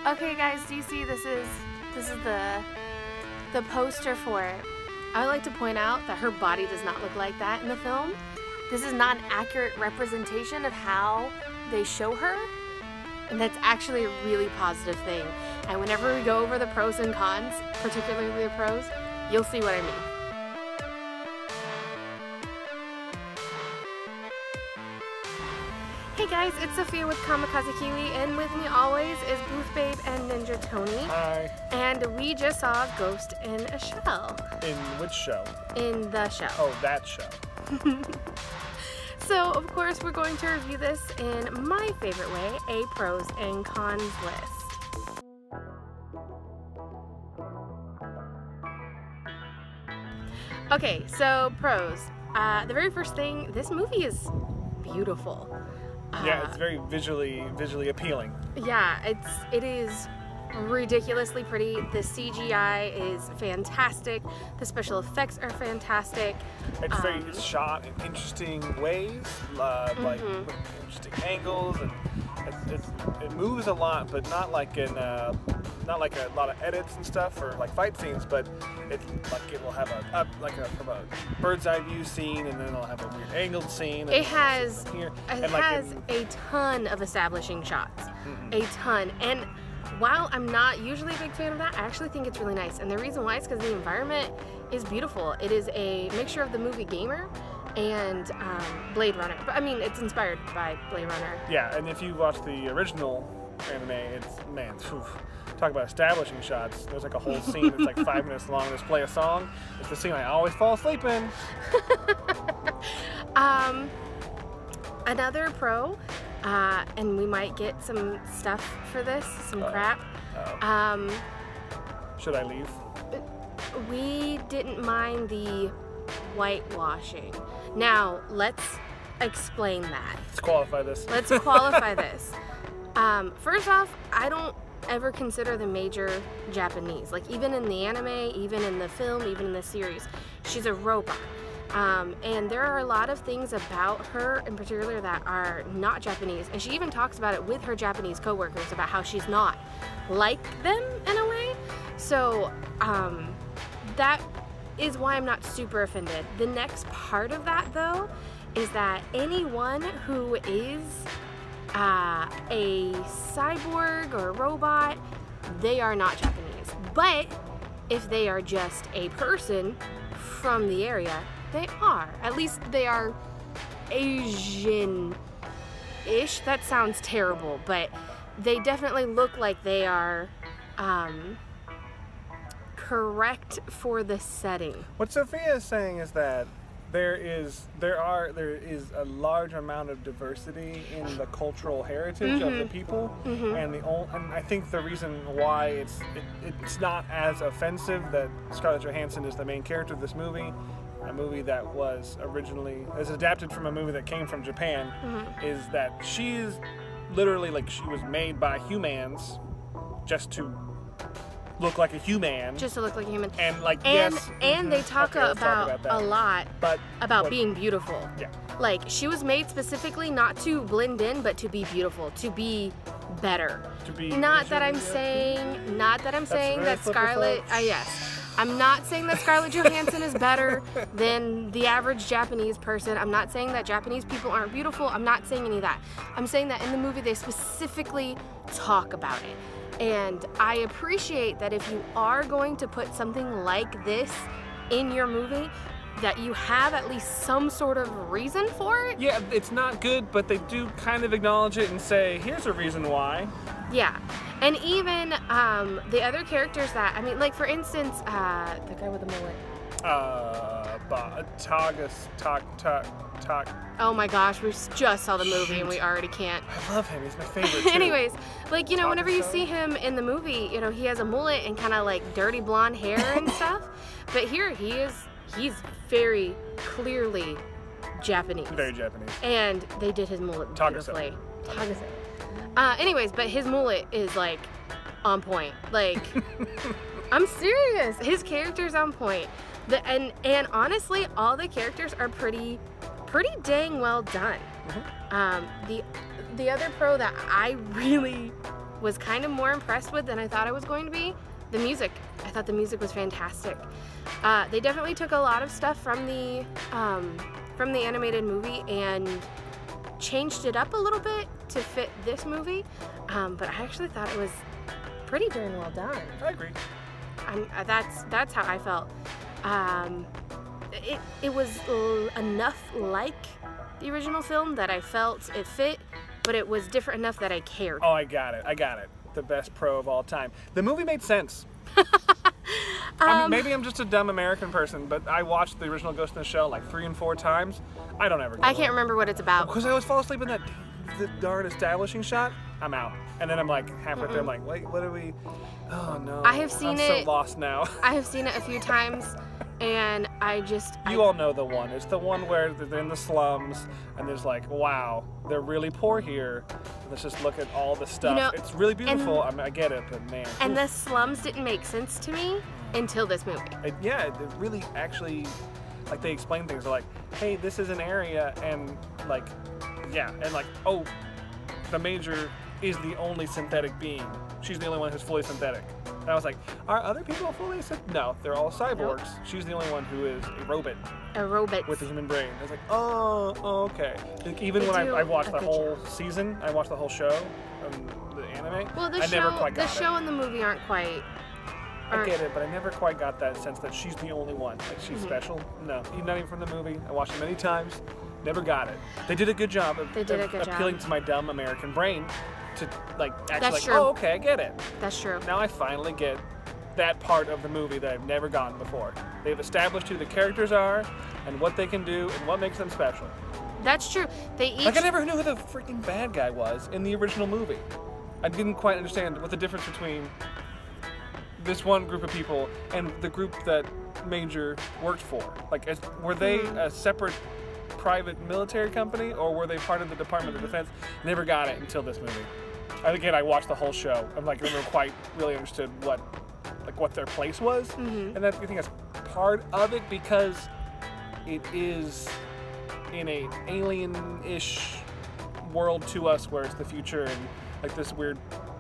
Okay guys, do you see this is the poster for it. I would like to point out that her body does not look like that in the film. This is not an accurate representation of how they show her, and that's actually a really positive thing. And whenever we go over the pros and cons, particularly the pros, you'll see what I mean. Hey guys, it's Sophia with Kamikaze Kiwi, and with me always is Booth Babe and Ninja Tony. Hi. And we just saw Ghost in a Shell. In which show? In the Shell. Oh, that show. So, of course, we're going to review this in my favorite way, a pros and cons list. Okay, so pros. The very first thing, this movie is beautiful. Yeah, it's very visually appealing. Yeah, it is ridiculously pretty. The CGI is fantastic. The special effects are fantastic. It's shot in interesting ways, like with interesting angles, and it moves a lot, but not like in not like a lot of edits and stuff or like fight scenes, but it will have from a bird's eye view scene, and then it'll have a weird angled scene. It has a ton of establishing shots, a ton. And while I'm not usually a big fan of that, I actually think it's really nice. And the reason why is because the environment is beautiful. It is a mixture of the movie Gamer and Blade Runner. But I mean, it's inspired by Blade Runner. Yeah, and if you watch the original anime, it's, man, talk about establishing shots. There's like a whole scene that's like 5 minutes long. Let's play a song. It's the scene I always fall asleep in. Another pro, and we might get some stuff for this, some crap. Should I leave? We didn't mind the whitewashing. Now, let's explain that. Let's qualify this. Let's qualify this. First off, I don't ever consider the major Japanese. Like, even in the anime, even in the film, even in the series, she's a robot. And there are a lot of things about her in particular that are not Japanese, and she even talks about it with her Japanese co-workers about how she's not like them in a way. So that is why I'm not super offended. The next part of that though is that anyone who is a cyborg or a robot, they are not Japanese. But if they are just a person from the area, they are. At least they are Asian-ish. That sounds terrible, but they definitely look like they are correct for the setting. What Sophia is saying is that there is a large amount of diversity in the cultural heritage of the people, and I think the reason why it's not as offensive that Scarlett Johansson is the main character of this movie, a movie that was adapted from a movie that came from Japan, is that she's literally, like, she was made by humans just to look like a human. Just to look like a human. And like, and they talk about a lot about being beautiful. Yeah. Like, she was made specifically not to blend in, but to be beautiful, to be better. Not that I'm saying that Scarlett. Yes. I'm not saying that Scarlett Johansson is better than the average Japanese person. I'm not saying that Japanese people aren't beautiful. I'm not saying any of that. I'm saying that in the movie they specifically talk about it. And I appreciate that if you are going to put something like this in your movie, that you have at least some sort of reason for it. Yeah, it's not good, but they do kind of acknowledge it and say, here's a reason why. Yeah. And even the other characters that, I mean, like, for instance, the guy with the mullet. Oh my gosh, we just saw the movie and we already can't. I love him, he's my favorite too. Anyways, like, you know, whenever you see him in the movie, you know, he has a mullet and kind of like dirty blonde hair and stuff. But here he's very clearly Japanese. Very Japanese. And they did his mullet beautifully. Anyways, but his mullet is like on point. Like, I'm serious. His character's on point. And honestly, all the characters are pretty dang well done. The other pro that I really was kind of more impressed with than I thought I was going to be, the music. I thought the music was fantastic. They definitely took a lot of stuff from the animated movie and changed it up a little bit to fit this movie, but I actually thought it was pretty darn well done. I agree. That's how I felt. It was enough like the original film that I felt it fit, but it was different enough that I cared. Oh, I got it. The best pro of all time. The movie made sense. I mean, maybe I'm just a dumb American person, but I watched the original Ghost in the Shell like 3 and 4 times. I don't ever. I can't remember what it's about. Because I always fall asleep in the darn establishing shot. I'm out, and then I'm like halfway through. I'm like, wait, what are we? Oh no. I have seen it. I'm so lost now. I have seen it a few times, and You all know the one. It's the one where they're in the slums, and there's like, wow, they're really poor here. Let's just look at all the stuff. You know, it's really beautiful. I get it, but man. And the slums didn't make sense to me until this movie. It really actually, like, they explain things. They're like, hey, this is an area, and like, yeah, and like, oh, the Major is the only synthetic being. She's the only one who's fully synthetic. And I was like, are other people fully synthetic? No, they're all cyborgs. Nope. She's the only one who is a robot. A robot. With a human brain. I was like, oh, okay. Like, even when I watched the whole season, I watched the whole show, the anime, well, I never quite got it. The show and the movie aren't quite... I get it, but I never quite got that sense that she's the only one. Like, she's special. No, not even from the movie. I watched it many times. Never got it. They did a good job of appealing to my dumb American brain to, like, actually, like, oh, okay, I get it. That's true. Now I finally get that part of the movie that I've never gotten before. They've established who the characters are and what they can do and what makes them special. That's true. They each... Like, I never knew who the freaking bad guy was in the original movie. I didn't quite understand what the difference between this one group of people and the group that Major worked for. Like, were they a separate private military company, or were they part of the Department of Defense? Never got it until this movie. Again, I watched the whole show. I'm like, I never quite really understood what their place was, and I think that's part of it because it is in a alien-ish world to us, where it's the future and like this weird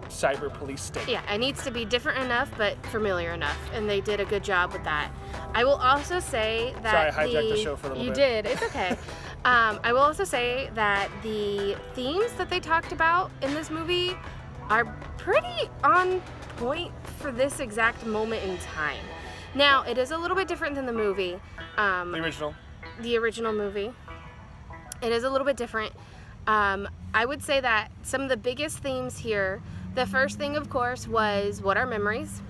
cyber police state. Yeah, it needs to be different enough but familiar enough, and they did a good job with that. I will also say that Sorry, I hijacked the show for a little bit. You did. It's okay. I will also say that the themes that they talked about in this movie are pretty on point for this exact moment in time. Now, it is a little bit different than the movie. The original movie. It is a little bit different. I would say that some of the biggest themes here, the first thing, of course, was what are memories?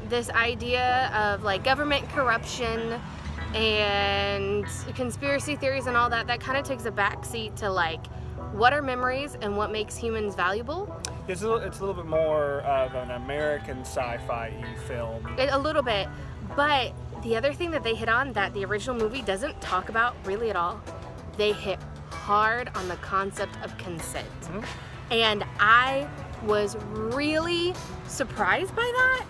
This idea of like government corruption and conspiracy theories and all that kind of takes a backseat to like what are memories and what makes humans valuable. It's a little bit more of an American sci-fi film. A little bit, but the other thing that they hit on that the original movie doesn't talk about really at all, they hit hard on the concept of consent. And I was really surprised by that,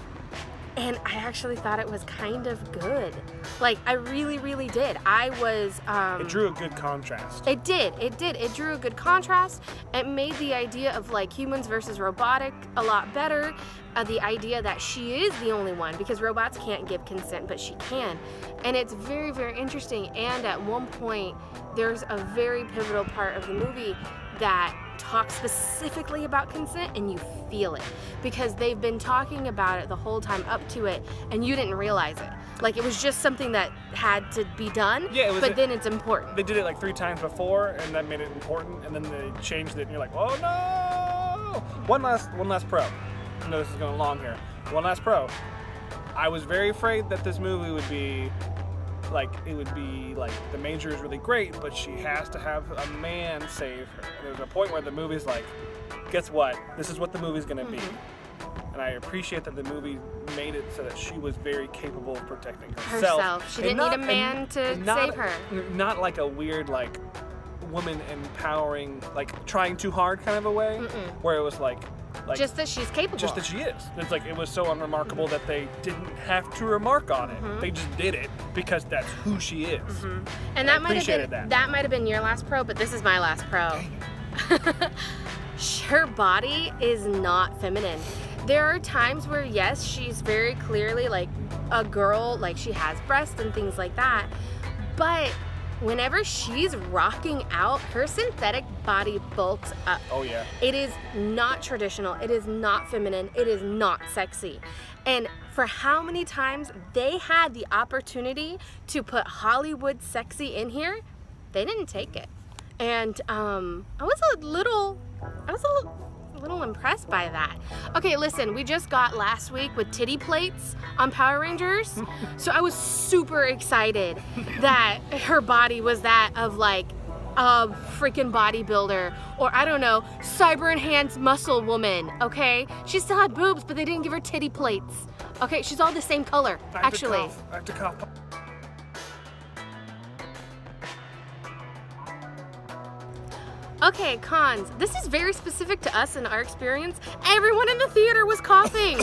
and I actually thought it was kind of good. Like, I really, really did. I was... it drew a good contrast. It did. It drew a good contrast. It made the idea of, like, humans versus robotic a lot better. The idea that she is the only one, because robots can't give consent, but she can. And it's very, very interesting. And at one point, there's a very pivotal part of the movie that talks specifically about consent, and you feel it because they've been talking about it the whole time up to it, and you didn't realize it. Like, it was just something that had to be done, but then it's important. They did it like 3 times before, and that made it important, and then they changed it, and you're like, oh no! One last pro. I know this is going long here. One last pro. I was very afraid that this movie would be like, it would be like the Major is really great, but she has to have a man save her. And there's a point where the movie's like, guess what? This is what the movie's gonna be. And I appreciate that the movie made it so that she was very capable of protecting herself. She didn't need a man to save her. Not like a weird, like, woman empowering, like, trying too hard kind of a way, where it was like just that she's capable. Just that she is. It's like, it was so unremarkable that they didn't have to remark on it. They just did it because that's who she is. And that might have been your last pro, but this is my last pro. her body is not feminine. There are times where, yes, she's very clearly like a girl, like she has breasts and things like that, but whenever she's rocking out, her synthetic body bulks up. Oh yeah. It is not traditional, it is not feminine, it is not sexy. And for how many times they had the opportunity to put Hollywood sexy in here, they didn't take it. And I was a little impressed by that. Okay, listen, we just got last week with titty plates on Power Rangers, so I was super excited that her body was that of like a freaking bodybuilder, or I don't know, cyber enhanced muscle woman. Okay, she still had boobs, but they didn't give her titty plates. Okay, she's all the same color, actually. I have to cough. Okay, cons. This is very specific to us and our experience. Everyone in the theater was coughing.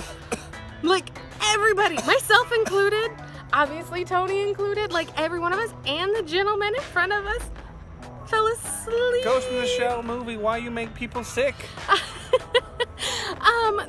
Like, everybody, myself included, obviously Tony included, like every one of us, and the gentleman in front of us fell asleep. Ghost in the Shell movie, why you make people sick?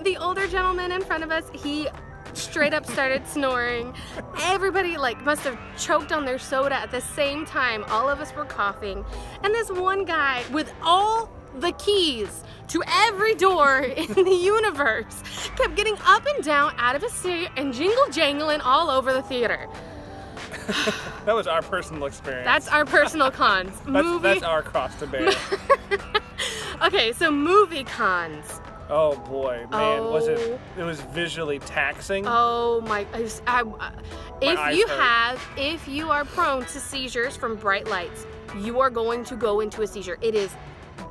The older gentleman in front of us, he straight up started snoring. Everybody like must have choked on their soda at the same time. All of us were coughing. And this one guy with all the keys to every door in the universe kept getting up and down out of his seat and jingle jangling all over the theater. That was our personal experience. That's our personal cons. That's our cross to bear. Okay, so movie cons. Oh boy, man, it was visually taxing. Oh my, if you are prone to seizures from bright lights, you are going to go into a seizure. It is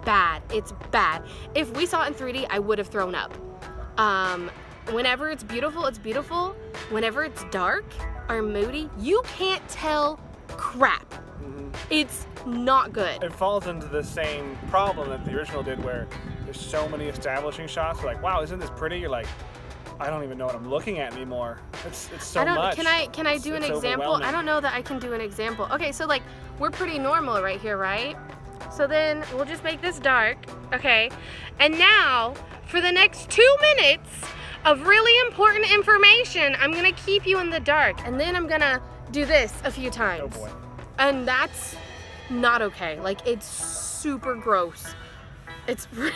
bad, it's bad. If we saw it in 3D, I would have thrown up. Whenever it's beautiful, it's beautiful. Whenever it's dark or moody, you can't tell crap. Mm-hmm. It's not good. It falls into the same problem that the original did, where there's so many establishing shots. You're like, wow, isn't this pretty? You're like, I don't even know what I'm looking at anymore. It's so much. Can I do an example? I don't know that I can do an example. Okay, so like we're pretty normal right here, right? So then we'll just make this dark, okay? And now for the next 2 minutes of really important information, I'm gonna keep you in the dark, and then I'm gonna do this a few times. Oh boy. And that's not okay. Like, it's super gross. It's really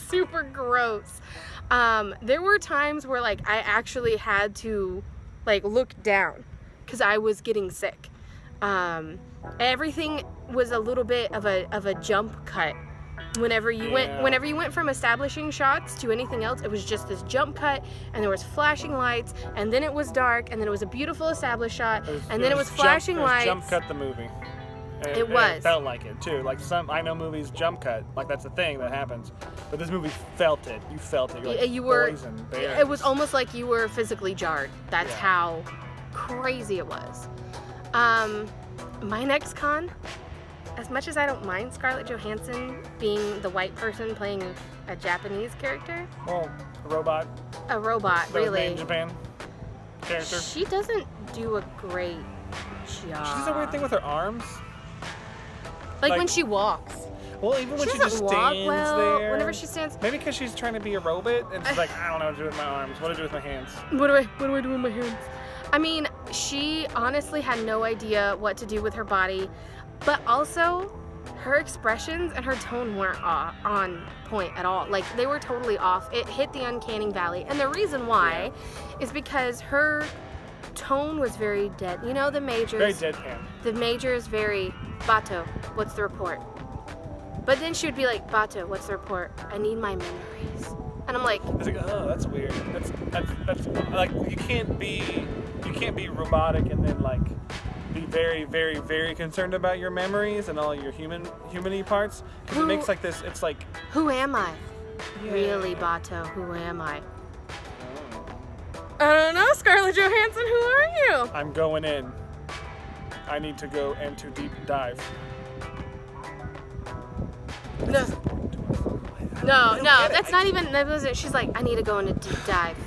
super gross. There were times where like I actually had to like look down because I was getting sick. Everything was a little bit of a jump cut. Whenever you went from establishing shots to anything else, it was just this jump cut, and there was flashing lights, and then it was dark, and then it was a beautiful established shot, and then it was flashing lights. Jump cut the movie. It was. It felt like it too. Like I know movies jump cut, like that's a thing that happens. But this movie felt it. You felt it. You're like, boys and bears. It was almost like you were physically jarred. That's how crazy it was. My next con, as much as I don't mind Scarlett Johansson being the white person playing a Japanese character. Well, a robot. A robot, really. Made in Japan character. She doesn't do a great job. She does a weird thing with her arms. Like when she walks. Well, even when she just stands there. Whenever she stands. Maybe because she's trying to be a robot, and she's like, I don't know what to do with my arms. What do I do with my hands? What do I do with my hands? I mean, she honestly had no idea what to do with her body, but also her expressions and her tone weren't on point at all. Like, they were totally off. It hit the uncanny valley, and the reason why is because her tone was very dead. You know, the majors. Very deadpan. The major is very, Bato, what's the report? But then she would be like, Bato, what's the report? I need my memories. And I'm like, it's like, oh, that's weird. That's like, you can't be robotic and then like be very, very, very concerned about your memories and all your human-y parts, because it makes like this. It's like, who am I? Yeah. Really, Bato, who am I? I don't know, Scarlett Johansson, who are you? I'm going in. I need to go into deep dive. No, that's not even, that wasn't, she's like, I need to go into deep dive.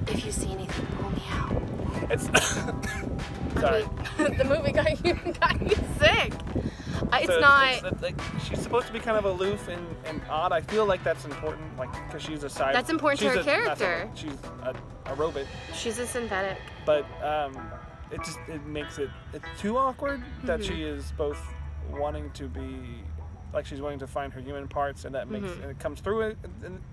If you see anything, pull me out. It's, sorry. I mean, the movie got you sick. Like, she's supposed to be kind of aloof and odd. I feel like that's important, like, because she's a side. That's important to her character. She's a robot. She's a synthetic. But it makes it too awkward that she is both wanting to be, like, she's wanting to find her human parts, and that makes and it comes through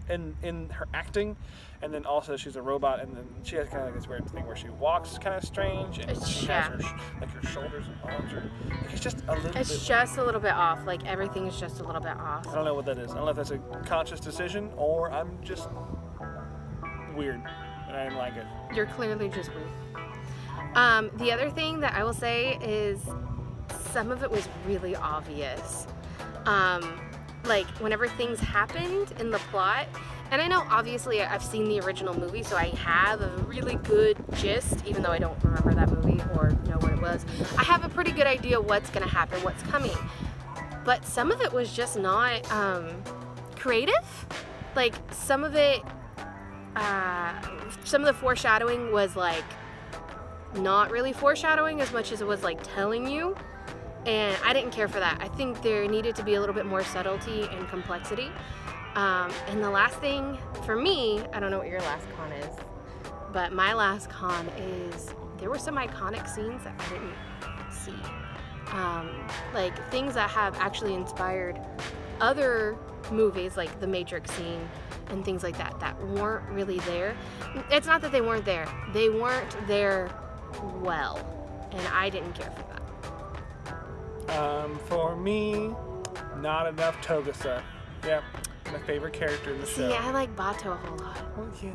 in her acting, and then also she's a robot, and then she has kind of like this weird thing where she walks kind of strange, and she has her shoulders and arms are, like, it's just a little bit. It's just a little bit off. Like, everything is just a little bit off. I don't know what that is. I don't know if that's a conscious decision or I'm just weird and I didn't like it. You're clearly just weird. The other thing that I will say is some of it was really obvious. Like, whenever things happened in the plot, and I know obviously I've seen the original movie, so I have a really good gist, even though I don't remember that movie or know what it was. I have a pretty good idea what's gonna happen, what's coming. But some of it was just not creative. Like, some of it, some of the foreshadowing was like not really foreshadowing as much as it was like telling you. And I didn't care for that. I think there needed to be a little bit more subtlety and complexity. And the last thing for me, I don't know what your last con is, but my last con is there were some iconic scenes that I didn't see. Like, things that have actually inspired other movies, like the Matrix scene and things like that, that weren't really there. It's not that they weren't there. They weren't there well, and I didn't care for that. For me, not enough Togusa. Yep, my favorite character in the show. See, I like Bato a whole lot. Well, yeah.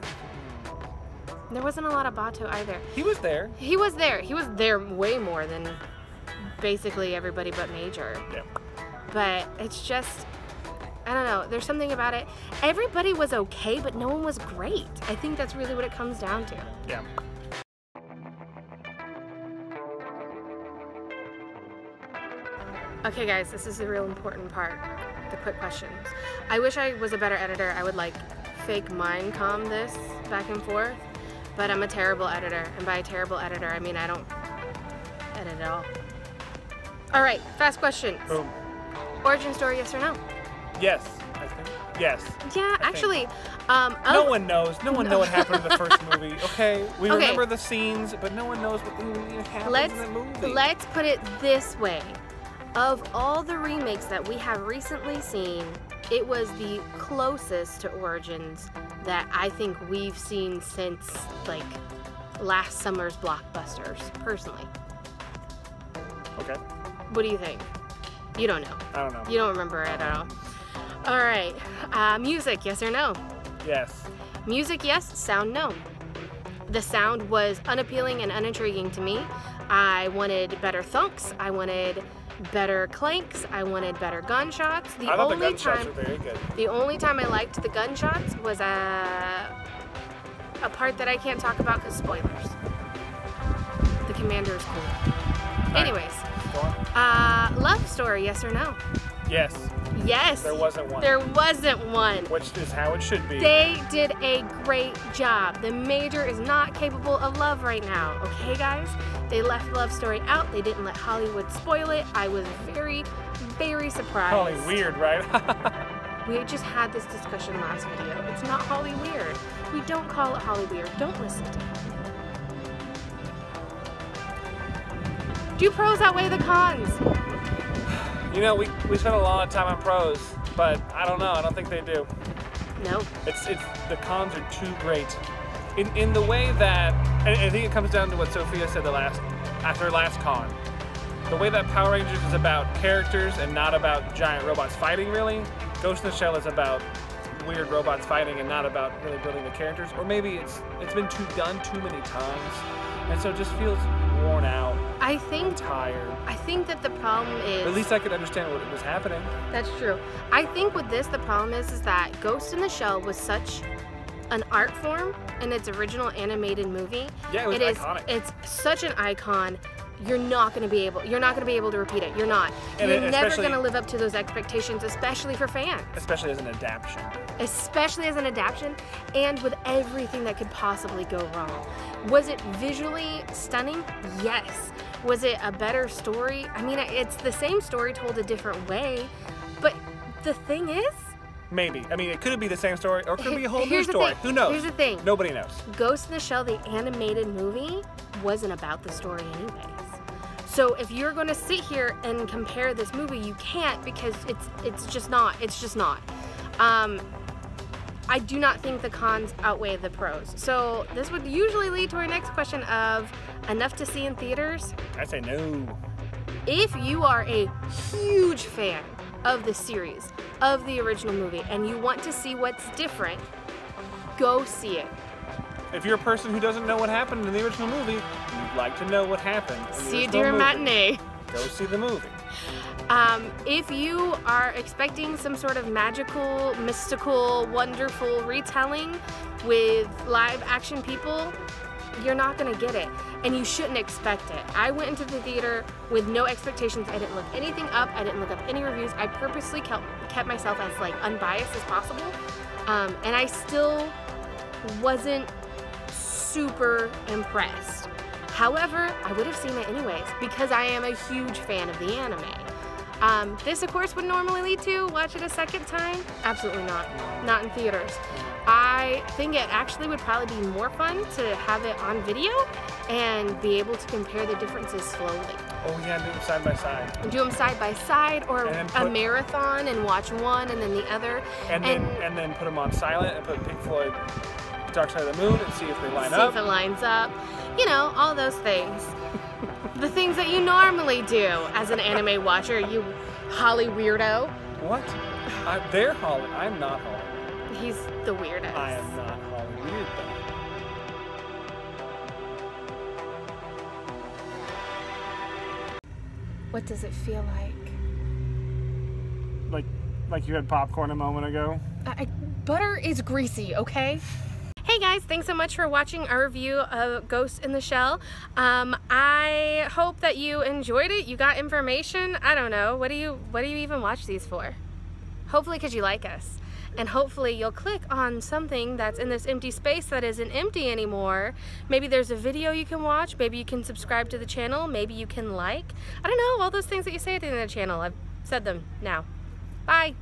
There wasn't a lot of Bato either. He was there. He was there. He was there way more than basically everybody but Major. Yep. But it's just, I don't know. There's something about it. Everybody was okay, but no one was great. I think that's really what it comes down to. Yeah. Okay guys, this is the real important part, the quick questions. I wish I was a better editor. I would like fake mind calm this back and forth, but I'm a terrible editor. And by a terrible editor, I mean I don't edit at all. All right, fast questions. Boom. Origin story, yes or no? Yes, I think. Yes. Yeah, actually. No one knows. No one knows what happened in the first movie. Okay, we remember the scenes, but no one knows what happens in the movie. Let's put it this way. Of all the remakes that we have recently seen, it was the closest to Origins that I think we've seen since, like, last summer's blockbusters, personally. Okay. What do you think? You don't know. I don't know. You don't remember it at all. All right. Music, yes or no? Yes. Music, yes. Sound, no. The sound was unappealing and unintriguing to me. I wanted better thunks. I wanted better clanks. I wanted better gunshots. I thought the gunshots were very good. The only time I liked the gunshots was a part that I can't talk about because spoilers. The commander is cool. Anyways, love story, yes or no? Yes. Yes. There wasn't one. There wasn't one. Which is how it should be. They did a great job. The Major is not capable of love right now. Okay, guys? They left love story out. They didn't let Hollywood spoil it. I was very, very surprised. Holly weird, right? We just had this discussion last video. It's not Holly weird. We don't call it Holly weird. Don't listen to him. Do pros outweigh the cons? You know, we spent a lot of time on pros, but I don't know. I don't think they do. No. It's the cons are too great. In the way that, and I think it comes down to what Sophia said after her last con. The way that Power Rangers is about characters and not about giant robots fighting, really. Ghost in the Shell is about weird robots fighting and not about really building the characters. Or maybe it's been done too many times, and so it just feels worn out. I'm tired. I think that the problem is... But at least I could understand what was happening. That's true. I think with this, the problem is that Ghost in the Shell was such an art form in its original animated movie. Yeah, it was iconic. It's such an icon. You're not going to be able to repeat it. You're not. You're never going to live up to those expectations, especially for fans. Especially as an adaptation. Especially as an adaptation, and with everything that could possibly go wrong. Was it visually stunning? Yes. Was it a better story? I mean, it's the same story told a different way, but the thing is... Maybe. I mean, it could be the same story, or it could be a whole new story. Who knows? Here's the thing. Nobody knows. Ghost in the Shell, the animated movie, wasn't about the story anyways. So if you're going to sit here and compare this movie, you can't, because it's just not. It's just not. I do not think the cons outweigh the pros. So this would usually lead to our next question of enough to see in theaters? I say no. If you are a huge fan of the series, of the original movie, and you want to see what's different, go see it. If you're a person who doesn't know what happened in the original movie, you'd like to know what happened in the see it during matinee. Go see the movie. If you are expecting some sort of magical, mystical, wonderful retelling with live action people, you're not gonna get it, and you shouldn't expect it. I went into the theater with no expectations. I didn't look anything up. I didn't look up any reviews. I purposely kept myself as like unbiased as possible, and I still wasn't super impressed. However, I would have seen it anyways because I am a huge fan of the anime. This, of course, would normally lead to watch it a second time. Absolutely not. Not in theaters. I think it actually would probably be more fun to have it on video and be able to compare the differences slowly. Oh yeah, do them side by side. Do them side by side, or a marathon and watch one and then the other. And then put them on silent and put Pink Floyd Dark Side of the Moon and see if they line up. See if it lines up. You know, all those things. The things that you normally do as an anime watcher, you Holly weirdo. What? They're Holly. I'm not Holly. He's the weirdo. I am not Holly weirdo. What does it feel like? Like you had popcorn a moment ago? Butter is greasy, okay? Hey guys, thanks so much for watching our review of Ghost in the Shell. I hope that you enjoyed it. You got information. I don't know. What do you even watch these for? Hopefully because you like us. And hopefully you'll click on something that's in this empty space that isn't empty anymore. Maybe there's a video you can watch. Maybe you can subscribe to the channel. Maybe you can like. I don't know, all those things that you say at the end of the channel. I've said them now. Bye.